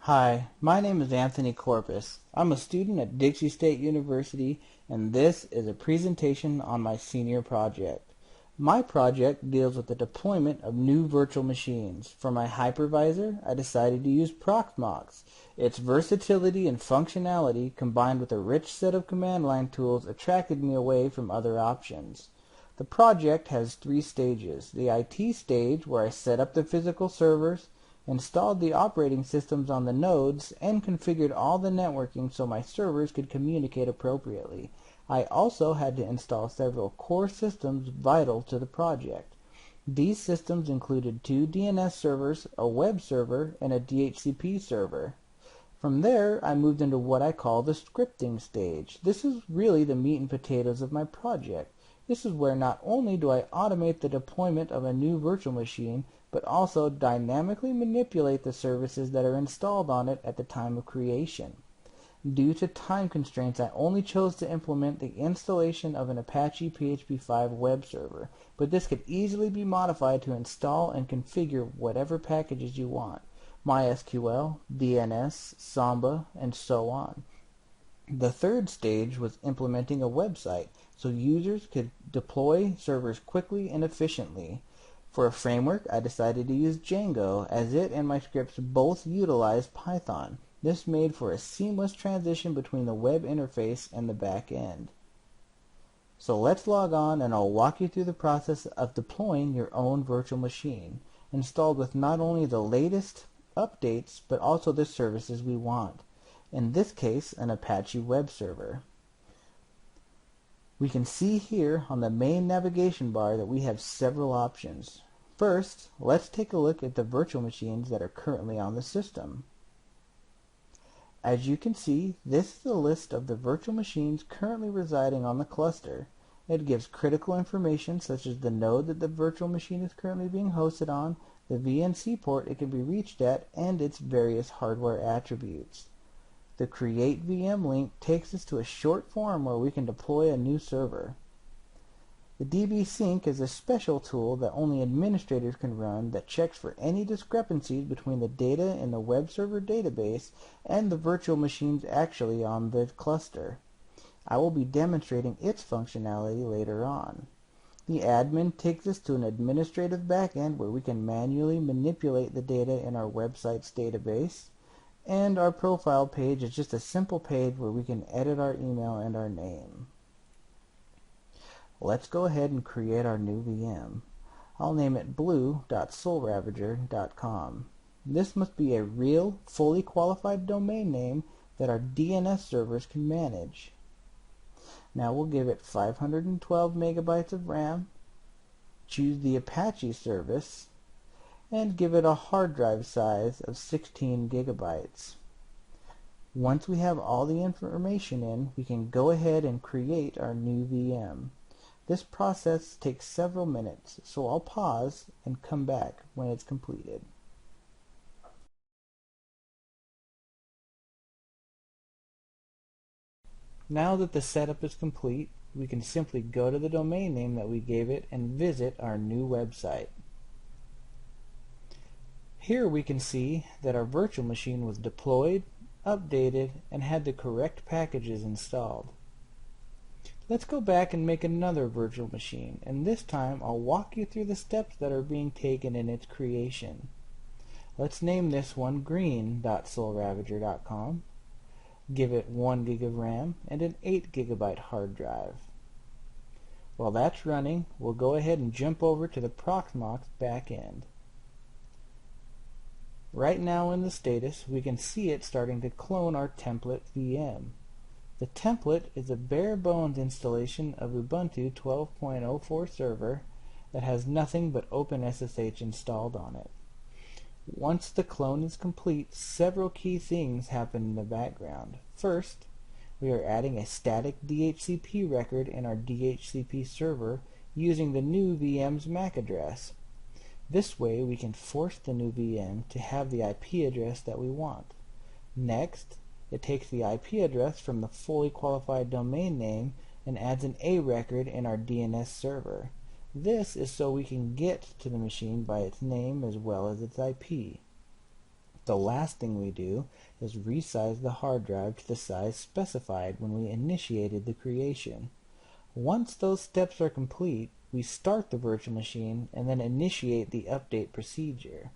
Hi, my name is Anthony Corpus. I'm a student at Dixie State University, and this is a presentation on my senior project. My project deals with the deployment of new virtual machines. For my hypervisor, I decided to use Proxmox. Its versatility and functionality, combined with a rich set of command line tools, attracted me away from other options. The project has 3 stages. The IT stage, where I set up the physical servers, installed the operating systems on the nodes, and configured all the networking so my servers could communicate appropriately. I also had to install several core systems vital to the project. These systems included 2 DNS servers, a web server, and a DHCP server. From there, I moved into what I call the scripting stage. This is really the meat and potatoes of my project. This is where not only do I automate the deployment of a new virtual machine, but also dynamically manipulate the services that are installed on it at the time of creation. Due to time constraints, I only chose to implement the installation of an Apache PHP 5 web server, but this could easily be modified to install and configure whatever packages you want: MySQL, DNS, Samba, and so on. The third stage was implementing a website so users could deploy servers quickly and efficiently. For a framework, I decided to use Django, as it and my scripts both utilize Python. This made for a seamless transition between the web interface and the back end. So let's log on and I'll walk you through the process of deploying your own virtual machine, installed with not only the latest updates, but also the services we want. In this case, an Apache web server. We can see here on the main navigation bar that we have several options. First, let's take a look at the virtual machines that are currently on the system. As you can see, this is a list of the virtual machines currently residing on the cluster. It gives critical information such as the node that the virtual machine is currently being hosted on, the VNC port it can be reached at, and its various hardware attributes. The Create VM link takes us to a short form where we can deploy a new server. The DB Sync is a special tool that only administrators can run that checks for any discrepancies between the data in the web server database and the virtual machines actually on the cluster. I will be demonstrating its functionality later on. The admin takes us to an administrative backend where we can manually manipulate the data in our website's database. And our profile page is just a simple page where we can edit our email and our name. Let's go ahead and create our new VM. I'll name it blue.soulravager.com. This must be a real, fully qualified domain name that our DNS servers can manage. Now we'll give it 512 megabytes of RAM, choose the Apache service, and give it a hard drive size of 16 gigabytes. Once we have all the information in, we can go ahead and create our new VM. This process takes several minutes, so I'll pause and come back when it's completed. Now that the setup is complete, we can simply go to the domain name that we gave it and visit our new website. Here we can see that our virtual machine was deployed, updated, and had the correct packages installed. Let's go back and make another virtual machine, and this time I'll walk you through the steps that are being taken in its creation. Let's name this one green.soulravager.com. Give it 1 gig of RAM and an 8 gigabyte hard drive. While that's running, we'll go ahead and jump over to the Proxmox backend. Right now in the status, we can see it starting to clone our template VM. The template is a bare bones installation of Ubuntu 12.04 server that has nothing but OpenSSH installed on it. Once the clone is complete, several key things happen in the background. First, we are adding a static DHCP record in our DHCP server using the new VM's MAC address. This way we can force the new VM to have the IP address that we want. Next, it takes the IP address from the fully qualified domain name and adds an A record in our DNS server. This is so we can get to the machine by its name as well as its IP. The last thing we do is resize the hard drive to the size specified when we initiated the creation. Once those steps are complete, we start the virtual machine and then initiate the update procedure.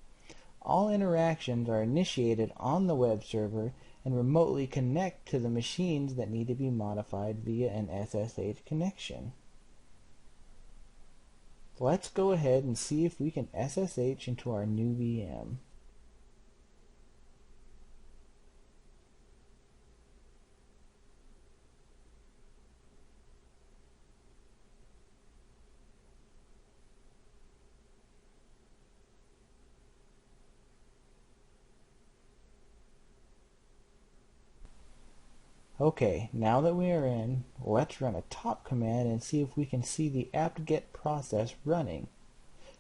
All interactions are initiated on the web server and remotely connect to the machines that need to be modified via an SSH connection. Let's go ahead and see if we can SSH into our new VM. Okay, now that we are in, let's run a top command and see if we can see the apt-get process running.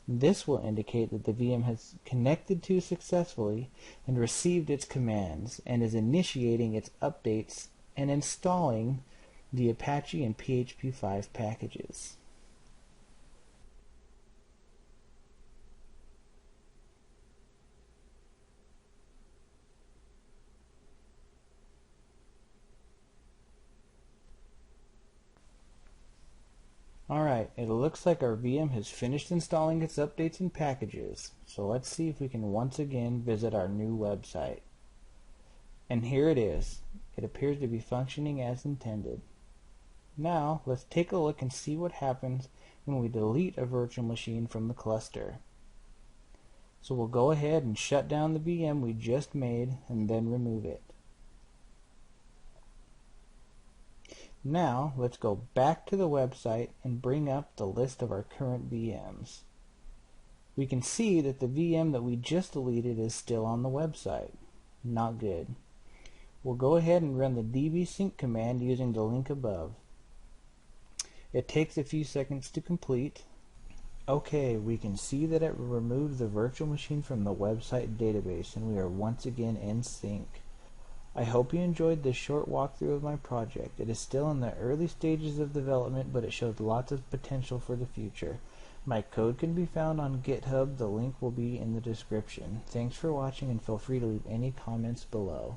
This will indicate that the VM has connected to successfully and received its commands and is initiating its updates and installing the Apache and PHP 5 packages. Alright, it looks like our VM has finished installing its updates and packages, so let's see if we can once again visit our new website. And here it is. It appears to be functioning as intended. Now, let's take a look and see what happens when we delete a virtual machine from the cluster. So we'll go ahead and shut down the VM we just made and then remove it. Now, let's go back to the website and bring up the list of our current VMs. We can see that the VM that we just deleted is still on the website. Not good. We'll go ahead and run the dbsync command using the link above. It takes a few seconds to complete. Okay, we can see that it removed the virtual machine from the website database and we are once again in sync. I hope you enjoyed this short walkthrough of my project. It is still in the early stages of development, but it shows lots of potential for the future. My code can be found on GitHub. The link will be in the description. Thanks for watching and feel free to leave any comments below.